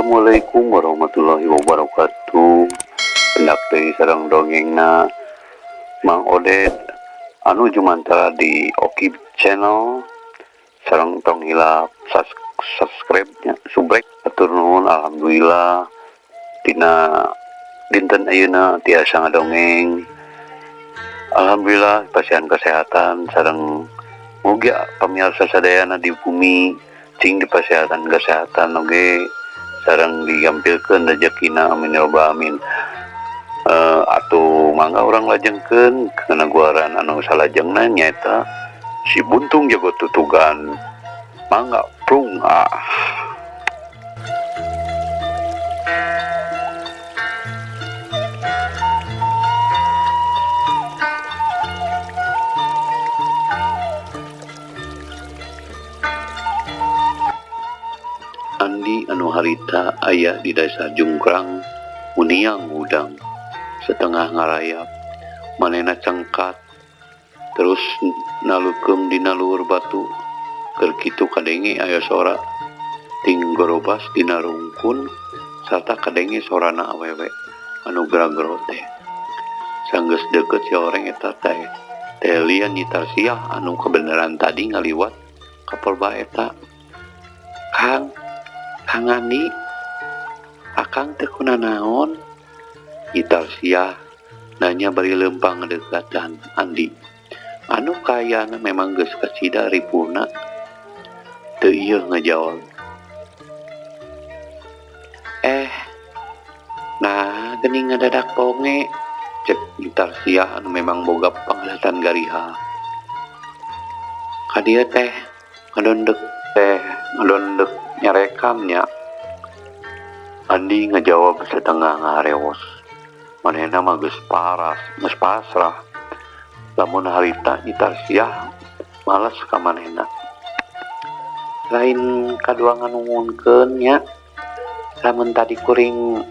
Assalamualaikum warahmatullahi wabarakatuh. Hendak deui sareng dongengna Mang Oded anu jumantara di Oki channel sareng tong hilap subscribe nya subrek atur nuhun. Alhamdulillah tina dinten ayeuna tiasa ngadongeng. Alhamdulillah pasihan kesehatan sareng mugia pamirsa sadayana di bumi cing di kesehatan oge sareng digampilkeun rezekina amin ya rabbal alamin. Atuh mangga urang lajengkeun ke naguaran anu salajengna nyaeta si buntung jago tutugan. Mangga prung Andi anu harita aya di desa Jungkrang Muniang udang setengah ngarayap manena cengkat terus nalukeum dina luhur batu keur kitu kadenge aya sora ting gorobas dina rungkun sarta kadenge sorana awewe anu gerag-gero teh sanggeus deukeut si oreng eta teh lian nyitar siah anu kebenaran tadi ngaliwat ka porba eta. Kang Andi, akang teh kunaon? Nyitar siah nanya bari lempang ngedekatan Andi. Anu kayana memang geus kacida ripuna. Teu ieu ngajawab. Nah geuning ngadadak ponge, cek nyitar siah anu memang boga panglihatan gariha. Kadieu teh ngadondek nyarekamnya. Andi ngejawab setengah ngareos. Manehna mah geus pasrah. Lamun harita nyitar siah males ka manehna. Lain kadua nganungunkeun nya. Lamun tadi kuring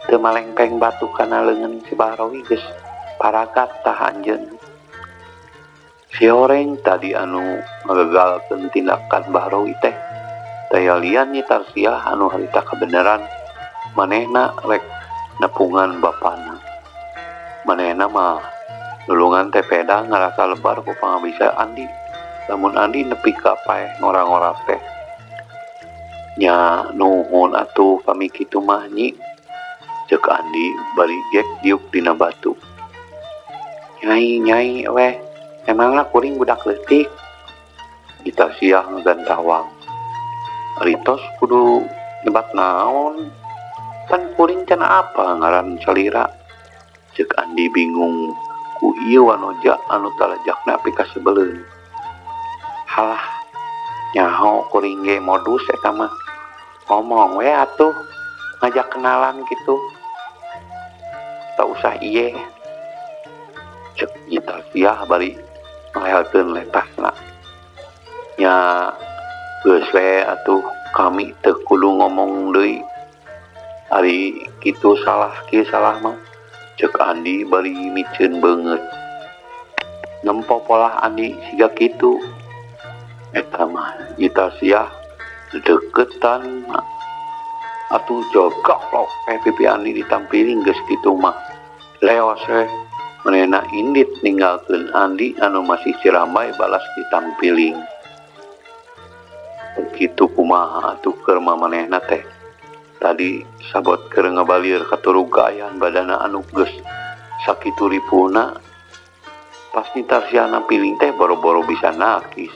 teu malengpeng batu kana leungeun si Barowi geus paragat tah anjeun. Si oreng tadi anu ngagagalkeun tindakan Barowi teh daya lian nyitar siah anu harita kebenaran manehna rek nepungan bapana. Manehna mah nulungan teh peda ngarasa lebar ku pangabisa Andi. Lamun Andi nepi ka paeh ngora-ngora teh nya nuhun atuh pami kitu mah nyi, ceuk Andi bari gek diuk dina batu. Nyai weh emangna kuring budak leutik. Nyitar siah ngagantawang. Ritos kudu nyebat naon? Kan kuring can apa ngaran salira? Ceuk Andi bingung ku ieu wanoja anu talajakna api ka sebeleun. Halah, nyaho kuring ge modus eta mah. Ngomong we atuh, ngajak kenalan gitu. Tak usah iye. Ceuk nyitar siah bari ngalehalkeun letasna. Nya geus we atuh kami teu kudu ngomong deui. Ari kitu salah kieu salah mah. Ceuk Andi bari miceun beungeut. Nempo polah Andi siga kitu. Eta mah nyitar siah deketan atuh jogaklok pipi Andi ditampiling geus kitu mah. Leos we manehna indit ninggalkeun Andi anu masih cirambai balas ditampiling. Kitu kumaha atuh keur manehna teh tadi sabot keur ngabalir katurugayan badana anu geus sakitu ripuna. Pas nyitar siah nampiling teh boro-boro bisa nakis.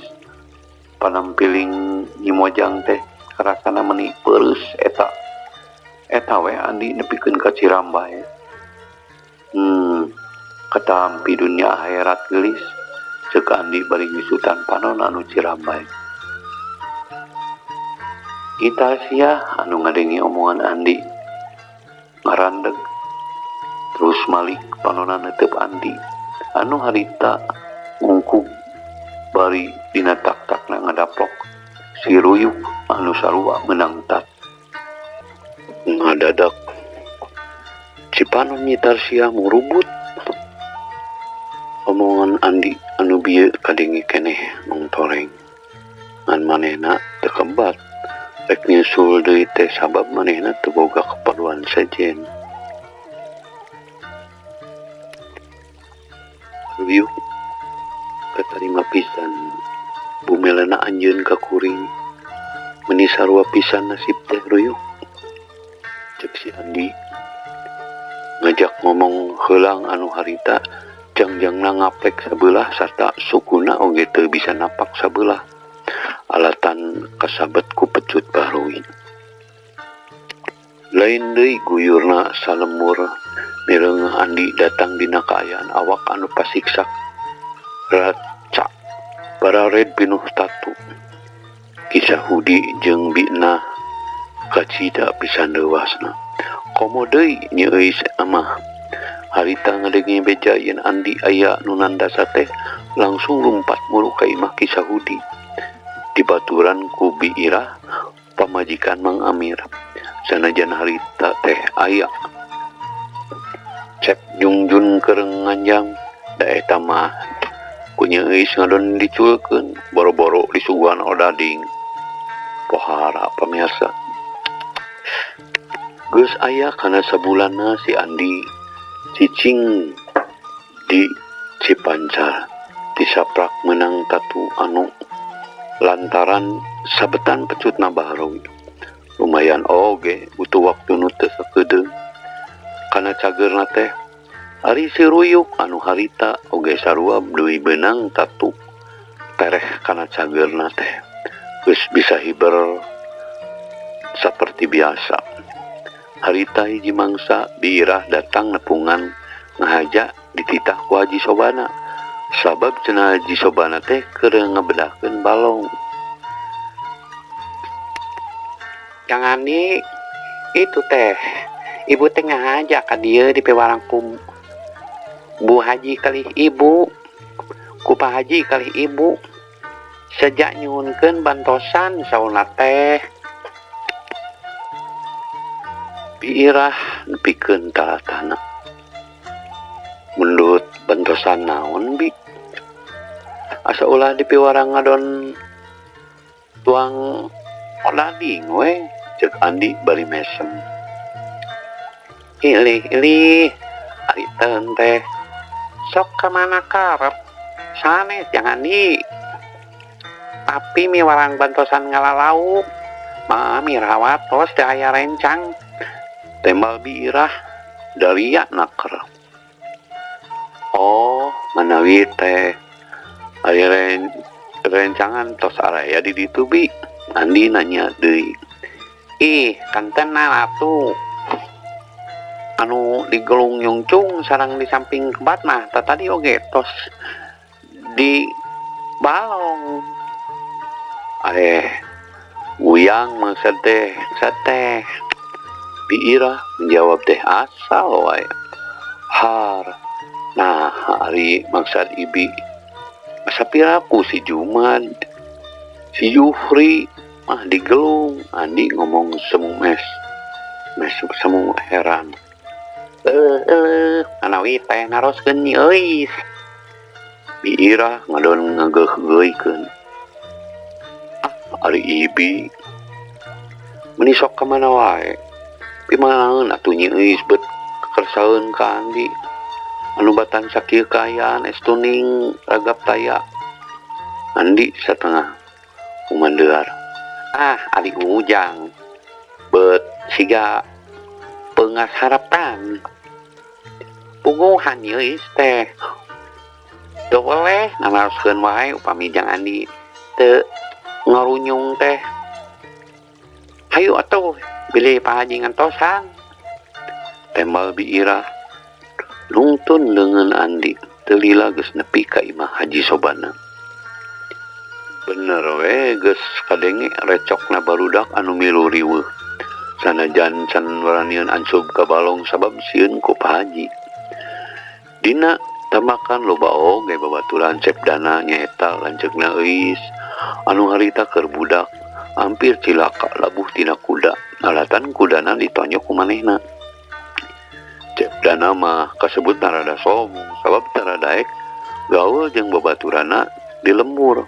Panampiling nyimojang teh karasana meuni peureus eta we Andi nepikeun ka Cirambai. Katampi dunia akhirat geulis ceuk Andi bari ngisutan panon anu Cirambai. Nyitar siah anu ngadengi omongan Andi ngarandeg terus malik panonan neuteup Andi anu harita ngungkug bari dina tak-takna ngadaplok si ruyuk anu sarua meunang tat. Ngadadak si panon nyitar siah murubut. Omongan Andi anu bieu kadenge keneh mongtoreng ngan manehna teu kebat rek nyusul deui teh sabab manehna teu boga keperluan sejen. Ruyuk katarima pisan bumelana anjeun ka kuring meuni sarua pisan nasib teh Ruyuk, cek si Andi ngajak ngomong heulang anu harita jangjangna ngaplek sabelah sarta sukuna oge teu bisa napak sabelah alatan kasabet ku pecut Bahroi. Lain deui guyurna salemur mireung Andi datang dina kaayaan awak anu pasiksak raca barared pinuh tatu. Kisah Hudi jeung Bina kacida pisan dewasna. Komo deui nya eus amah. Harita ngadengi beja yen Andi aya nu nandasa teh langsung lumpat mulu ka imah Kisah Hudi. Dibaturan ku Biirah pamajikan Mang Amir. Sanajan harita teh aya cek jungjun kereng nganjang da eta mah ku nya eus ngadon diculkeun boro-boro disuguhan odading. Pohara pamirsa. Geus aya kana sabulanna si Andi cicing di Cipancar disaprak menang tatu anu lantaran sabetan pecutna Bahroi. Lumayan oge butuh waktu nu teu sakedeung kana cagerna teh ari si Ruyuk anu harita oge sarua deui beunang tatu tereh kana cagerna teh geus bisa hiber saperti biasa. Harita hiji mangsa Biirah datang nepungan ngahaja dititah ku Haji Sobana sabab cenah Haji Sobana teh keur ngabedahkeun balong. Jangan itu teh ibu teh ngahaja ka dieu di pewarang ku Bu Haji kalih ibu ku Pak Haji kalih ibu sejak nyuhunkeun bantosan sauna teh. Biirah nepikeun talatana. Mundut bantosan naon Bi? Asa ulah di piwarang ngadon tuang odading we, cek Andi bari mesem. Ilih ari teun teh sok ka mana karep sanes jangan di tapi miwarang bantosan ngalalau mami rawat tos teh aya rencang tembal Biirah daria naker. Oh manawi teh aya rencangan tos araya di ditu Bi. Andi nanya deui. Ih kantenan atuh anu di Gelung Nyungcung sareng di samping kebat mah tadi oge tos di balong. Guyang maksud teh sateh. Biirah menjawab teh asal wae. Har. Nah, hari maksud Ibi. Sapiraku si Juman, si Yufri mah di Gelung. Andi ngomong semu mes semu heran. Anawi teh naroskeun nya euis. Biirah ngadon ngageuh-geuikeun. Ari Ibi meuni sok ka mana wae. Pimanaeun atuh nya euis bet kersaeun ka Andi. Anu batan sakieu kaayaan estuning ragap taya. Andi satengah umandeuar. Ari Ujang. Bet siga peungas harapan. Puguhan euis teh. Teu oleh naroskeun wae upami jang Andi teu ngarunyung teh. Hayu atuh bilih Pak Haji ngantosan. Tembal Biirah nungtun leungeun Andi teu lila geus nepi ka imah Haji Sobana. Bener we geus kadenge recokna barudak anu milu riweuh. Sanajan can waranian ansub ka balong sabab sieun ku Pak Haji. Dina tamakan loba oge babaturan Sepdana nyaeta lanceukna euis anu harita keur budak hampir cilaka labuh tina kuda alatan kudana ditonyok ku manehna. Sepdana mah kasebut rada sombong sabab tara daek gaul jeung babaturana di lembur.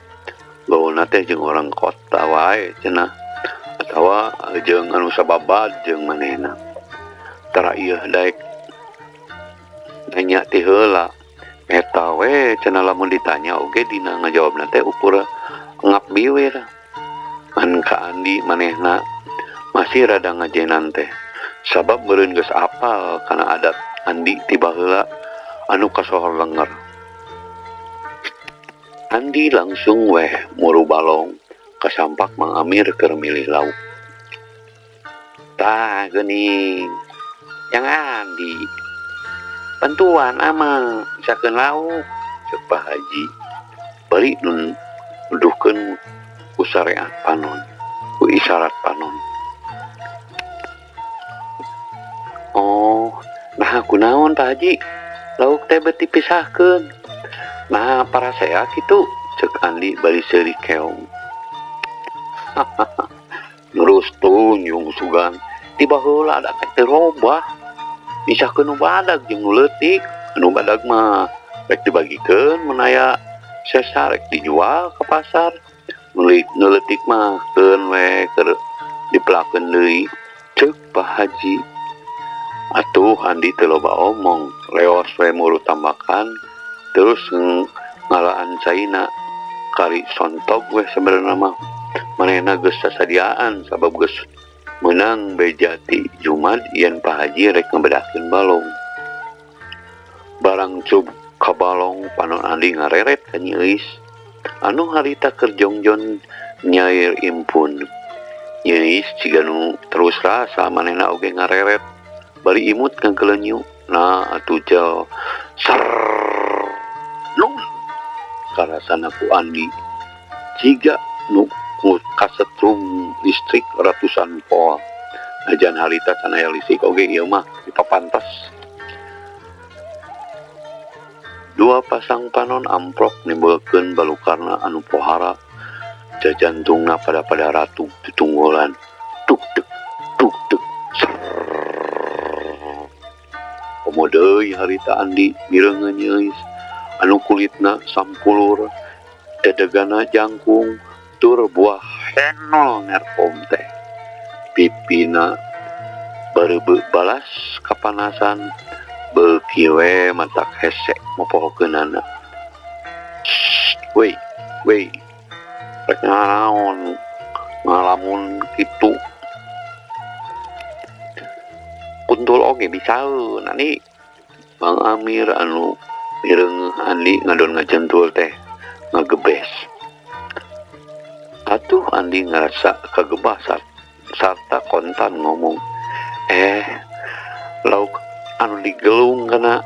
Gaulna teh jeung orang kota wae cenah atawa bahwa jeung anu sababad jeung manehna tara ieu daek nanya ti heula eta we cenah lamun ditanya oge dina ngajawabna teh ukur ngap biwir an ka Andi manehna masih rada ngajenan teh sabab meureun geus apal kana adat Andi ti baheula anu kasohor lenger. Andi langsung weh muru balong kasampak Mang Amir keur milih lauk. Tah geuning yang Andi bantuan amang misakeun lauk ceuk Pak Haji bari nun nuduhkeun ku syariat panon ku isyarat panon. Oh nah kunaon Pak Haji lauk teh beuti pisahkeun. Nah para saya gitu cek Andi bari seuri keong. Terus tuh nyung sugan tiba heula ada teh robah misahkeun nu badag jeung nu leutik. Nu badag mah rek dibagikeun mun aya sesa rek dijual ke pasar. Nu leutik mah keun we keur dipelakeun deui ceuk Pak Haji. Atuh Andi teu loba omong leos we muru tambakan terus ngalaan caina kari sontog weh sebenarnya mah manehna geus sasadiaan sabab geus menang bejati Jumat yen Pak Haji rek ngabedakeun balong. Barang cub ka balong panon Andi ngareret ka Nyi anu harita keur jongjon nyair impun. Nyi ciga nu terus rasa manehna oge ngareret bari imut kang kelenyu. Nah atuh jel ser nun karasana ku Andi ciga nu kasetrum listrik ratusan volt. Ajan harita can aya listrik oge ieu mah dipapantas. Dua pasang panon amprok nimbulkeun balukarna anu pohara jajantungna pada ratu tutunggulan tuk tuk komodeui harita Andi mireungeun nyeus anu kulitna sampulur dadegana jangkung tur buah henol nerpom teh pipina bareubeu balas kapanasan beuki we matak hese mopohokeunana. Wei rek naon ngalamun kitu kuntul oge bisaeun ani Mang Amir anu mireung Andi ngadon ngajentul teh ngagebes. Atuh Andi ngarasa kagebah sarta kontan ngomong lauk anu digelung kana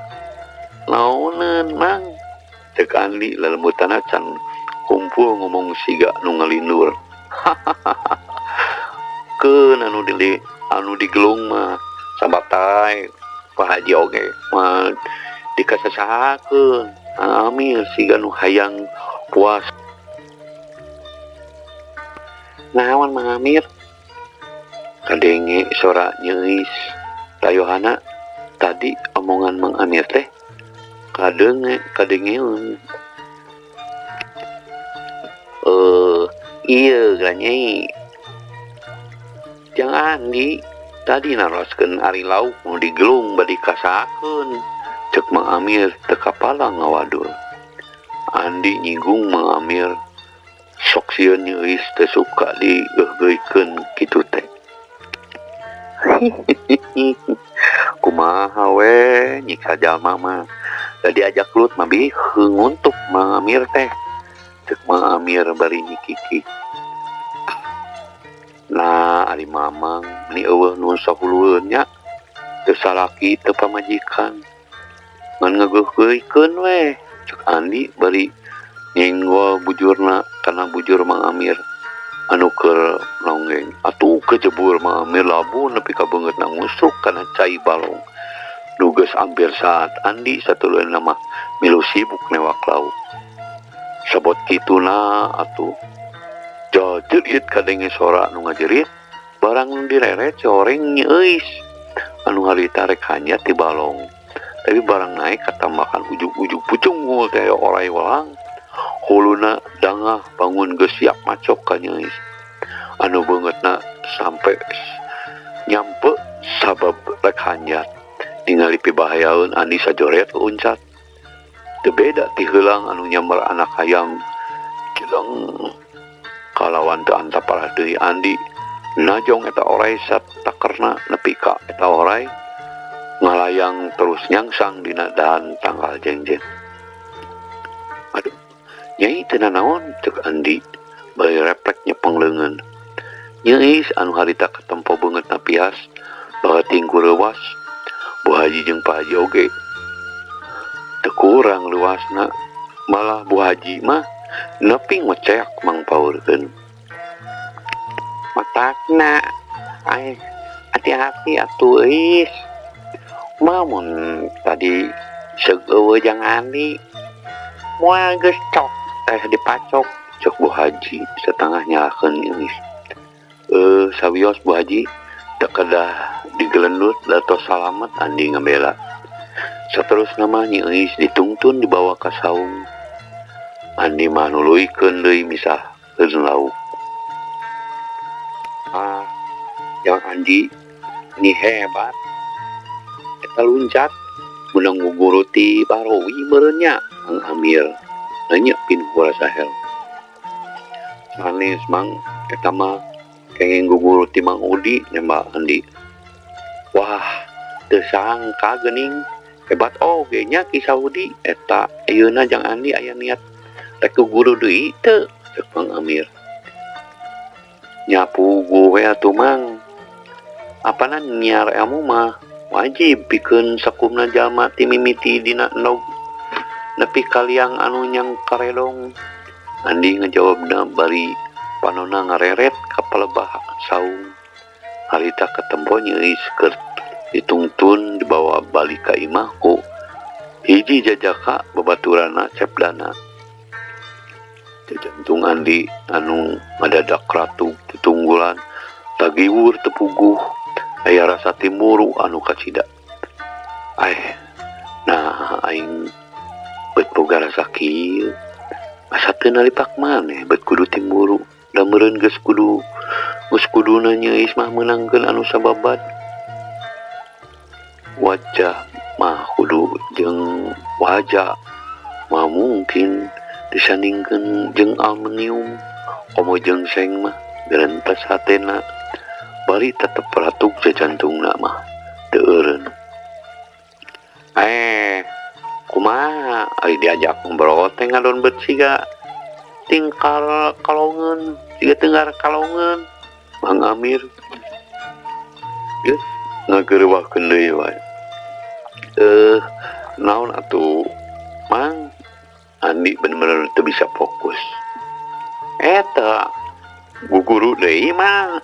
naoneun Mang cek Andi lelembutana can kumpul ngomong siga nu ngalindur. Keun anu digelung mah sambatai Pak Haji oge mah dikasasahakeun Amir siga nu hayang puas. Naon Mang Amir kadenge sora Nyeis tayohana tadi omongan Mang Amir teh kadengeun. Iya Nyai Jang Andi tadi naroskeun ari lauk nu digelung badi kasakeun cek Mang Amir teu kapala ngawadul. Andi nyinggung Mang Amir sok sieun Nyeis teu suka digeugeuikeun kitu teh. Kumaha we nyiksa jalma mah da diajak lut mah bi heunguntuk Mang Amir teh cek Mang Amir bari nyikiki. Nah ari mamang meni eueuh nu sahulueun nya teu salaki teu pamajikan ngan ngageugeuikeun we cek Andi bari nyenggol bujurna kana bujur Mang Amir anu keur nonggeng. Atuh kejebur Mang Amir labu nepi ka beungeutna ngusruk kana cai balong nu geus ampir saat Andi satulueunna mah milu sibuk newak lauk. Sabot kituna atuh jerit kadenge sora nu ngajerit barang nu direret coreng Nyeis anu harita rek hanyat ti balong tapi barang naik katambakan ujug-ujug pucungul teh orai walang huluna dangah bangun geus siap macok ka Nyeis anu beungeutna sampai nyampe sabab rek hanjat ningali pibahayaeun Andi sajoret uncat teu beda ti heulang anu nyamar anak hayam jeleng kalawan teu antap parah deui Andi najong eta oray satakerna nepi ka eta oray ngalayang terus nyangsang dina dahan tanggal jengjeng. Aduh, nyai teu nanaon cek Andi bari refleks nyepeng leungeun. Nyeuis anu harita katempo beungeut napias bageting ku leuwas Bu Haji jeung Pak Haji oge teu kurang luasna, malah Bu Haji mah nepi ngoceak mangpaurkeun. Matakna ai hati-hati atuh eis. Mamun tadi seug eueuh jang Andi moal geus cok dipacok cek Bu Haji setengah nyalakeun nyeuis. Sawios Bu Haji teu kedah digelendut datos salamet Andi ngabela. Saterusna mah nyeuis ditungtun dibawa ka saung. Andi mah nuluykeun deui misahkeun lauk. Yang Andi ini hebat. Eta luncat menang nguguruti Barowi meureun nya Mang Amir. Nanya pin ku Sahel. Sanes Mang eta mah kenging nguguruti Mang Udi nembak Andi. Wah, teu sangka geuning hebat oge nya Ki Saudi eta ayeuna jang Andi aya niat rek guru deui teu cek Mang Amir. Nyapu gue atuh Mang. Apana nyiar ilmu mah wajib pikeun sakumna jalma ti mimiti dina endog nepi kaliang anu nyang karedong. Andi ngajawabna bari panonna ngareret ka palebah saung. Harita katempo nyeuis keur ditungtun dibawa balik ka imah ku hiji jajaka babaturana Cepdana. Jantung Andi anu ngadadak ratu tutunggulan tagiwur tepuguh aya rasa timuru anu kacida. Nah aing bet boga rasa kieu asa teu nalipak maneh bet kudu timuru da meureun geus kuduna nyeuis mah meunangkeun anu sababad. Wajah mah kudu jeung wajah mah mungkin disandingkeun jeung aluminium. Komo jeung seng mah berentes hatena bari tetep ratuk jantungna mah teu eureun. Kumaha ari diajak ngobrol teh ngadon beut siga tingkal kalongeun siga tenggar kalongeun Mang Amir. Geus ngageureuwahkeun deui wae. Naon atuh Mang? Andi bener-bener teu bisa fokus. Eta guguru deui Mang.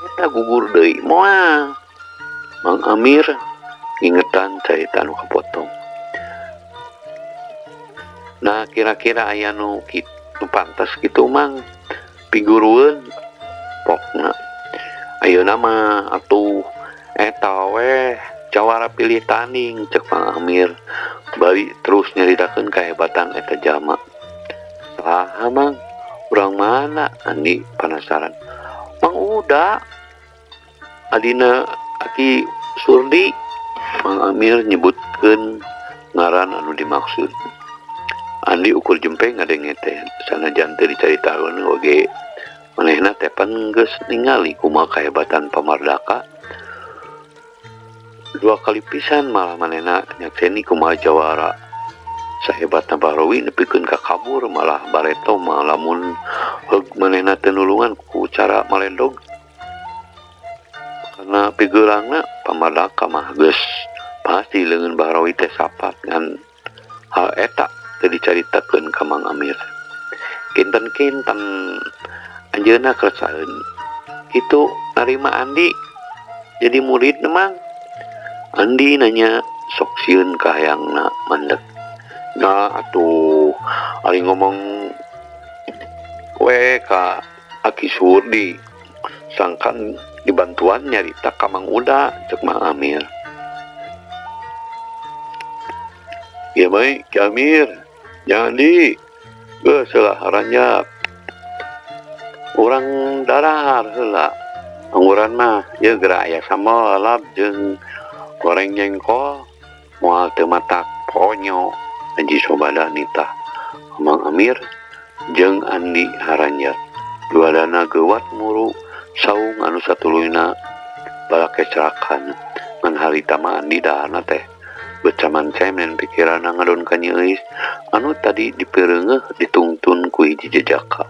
Eta gugur deui moal. Mang Amir ngingetan carita anu kapotong. Nah kira-kira aya nu pantes kitu Mang pigurueun pokna. Ayeuna mah atuh eta we jawara pilih tanding cek Mang Amir bari terus nyaritakeun kahebatan eta jalma. Saha Mang? Urang mana? Andi penasaran. Mang Uda adina Aki Surdi. Mang Amir nyebutkeun ngaran anu dimaksud. Andi ukur jempeng ngadenge teh sanajan teu dicaritakeun oge manehna teh pan geus ningali kumaha kahebatan pamardaka. Dua kali pisan malah manehna nyakseni kumaha jawara sahebatna Barowi nepikeun ka kabur malah bareto mah lamun heug manehna teu nulungan ku cara malendog. Karena pigeurangna pamardaka mah geus pasti leungeun Barowi teh sapat ngan hal eta teu dicaritakeun ka Mang Amir. Kinten-kinten anjeunna keresaheun kitu narima Andi jadi murid Mang. Andi nanya sok sieun ka hayangna mandeg. Nah atuh ari ngomong we ka Aki Surdi sangkan dibantuan nyarita ka Mang Uda cek Mang Amir. Ya baik Ki Amir, jangan di geus lah ranjap. Urang darahar heula angguran mah ye geura aya sambal lalap jeung goreng jengkol moal teu matak ponyo Haji Sobada nitah Mang Amir jeung Andi Haranjat duadana geuwat muru saung anu satuluyna balake cerakan ngan harita mah Andi dahana teh becaman cemen pikiranna ngadon ka Nyi Euis anu tadi dipereungeuh ditungtun ku hiji jejaka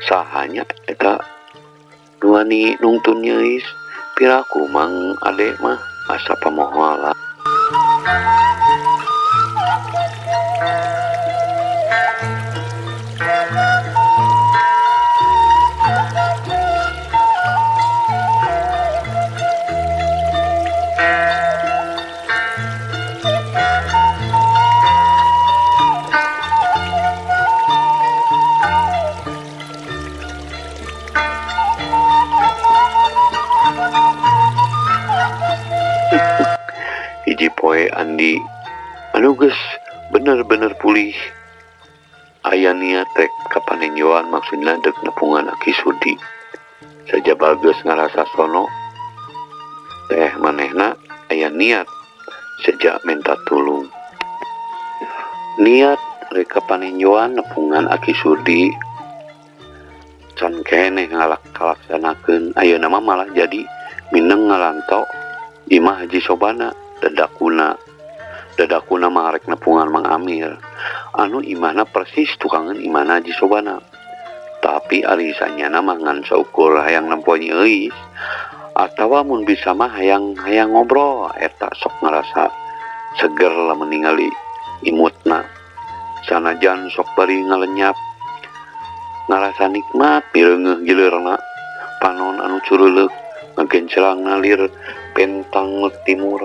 sahanya eta nuani nungtun Nyi Euis piraku Mang Ade mah asa pamohoala. Hiji poe Andi anu geus bener-bener pulih aya niat rek kapanenjoan maksudna deuk nepungan Aki Sudi saja bagus ngarasa sono teh manehna aya niat sejak minta tulung niat rek kapanenjoan nepungan Aki Sudi can keneh ngalaksanakeun ayeuna mah malah jadi mineng ngalanto imah Haji Sobana dadakuna mah arek nepungan Mang Amir anu imahna persis tukangan imahna Haji Sobana tapi arisanyana mah ngan saukur hayang nempo Nyi Euis atawa mun bisa mah hayang ngobrol eta sok ngarasa seger lamun ningali imutna sanajan sok bari ngalenyap ngarasa nikmat pireungeuh gileurna panon anu cureuleuh ngagencelang nalir pentang timur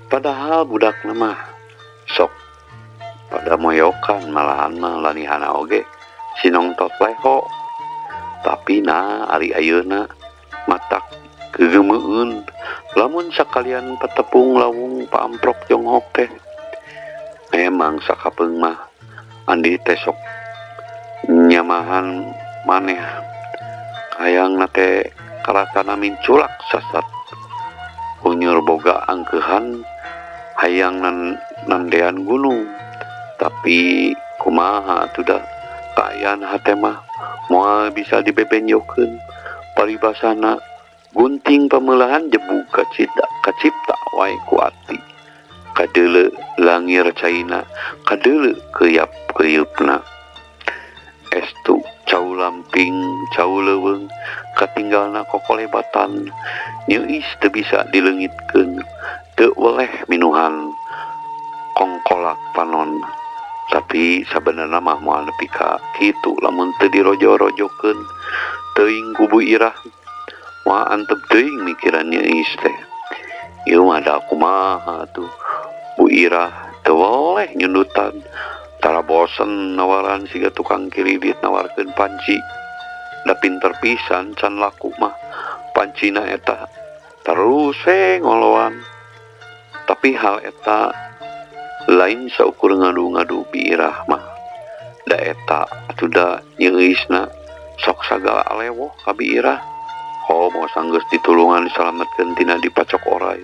padahal budakna mah sok pada moyokan malahan mah lanihana oge sinongtot leho tapi na ari ayeuna matak kegemeueun lamun sakalian patepung lawung paamprok jonghok teh memang sakapeung mah Andi teh sok nyamahan maneh hayang nate karakana minculak sasat unyur boga angkehan hayang nandean gunung tapi kumaha atuh da kaayaan hate mah moal bisa dibebenjokeun paribasana gunting pamelahan jebu kacipta wae ku ati kadeuleu langir caina kadeuleu keyeup-keyupna estu cau lamping cau leuweung katinggalna kokolebatan Nyi Euis teu bisa dileungitkeun teu weleh minuhan kongkolak panon tapi sabenerna mah moal nepi ka kitu lamun teu dirojo-rojokeun teuing ku Bu Irah moal antep teuing mikiran Nyi Euis teh ieu mah da kumaha tuh Bu Irah teu weleh nyundutan tara bosen nawaran siga tukang kilidit nawarkeun panci da pinter pisan can laku mah pancina eta terus ngoloan tapi hal eta lain saukur ngadu-ngadu Bi Irah mah da eta atuh da Nyi Euisna sok sagala alewoh ka Bi Irah mau sanggeus ditulungan disalametkeun tina dipacok oray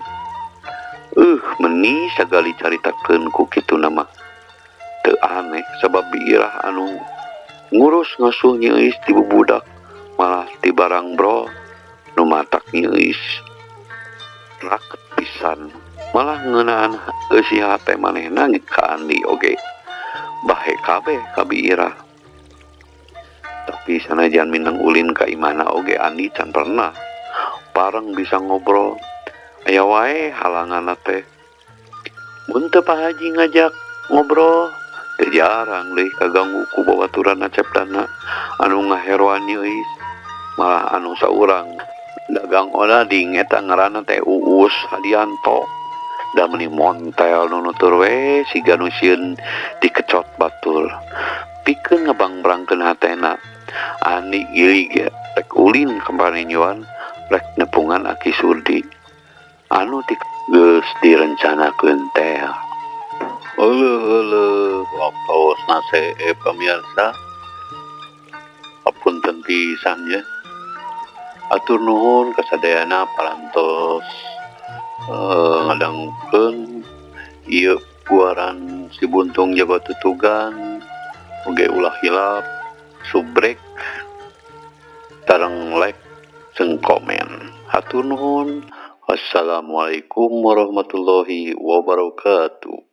meni sagali caritakeun ku kitu nama teu aneh sabab Bi Irah anu ngurus ngasuh Nyi Euis ti bubudak malah ti barang bro nu matak Nyi Euis raket pisan malah ngeunaan eusi hate manehna ka Andi oge bahe kabeh ka Bi Irah tapi sanajan minang ulin ka imahna oge Andi can pernah pareng bisa ngobrol aya wae halanganna teh mun teu Pak Haji ngajak ngobrol teu jarang deui kaganggu ku babaturanna cepdana anu ngaheroan Nyi Euis malah anu saurang dagang odading eta ngaranna teh Uus Hadianto da meuni montel nu nutur we siga nu sieun dikecot batur pikeun ngabangbrangkeun hatena Andi geulig rek ulin ka paninjauan rek nepungan Aki Sudi anu geus direncanakeun teh heuleuk waktu nase pemirsa pisan ya. Atur nuhun kasadayana parantos ngadangkeun ieu puaran si buntung jago tutugan oge ulah hilap subrek tareng like jeung komen. Hatur nuhun. Wassalamualaikum warahmatullahi wabarakatuh.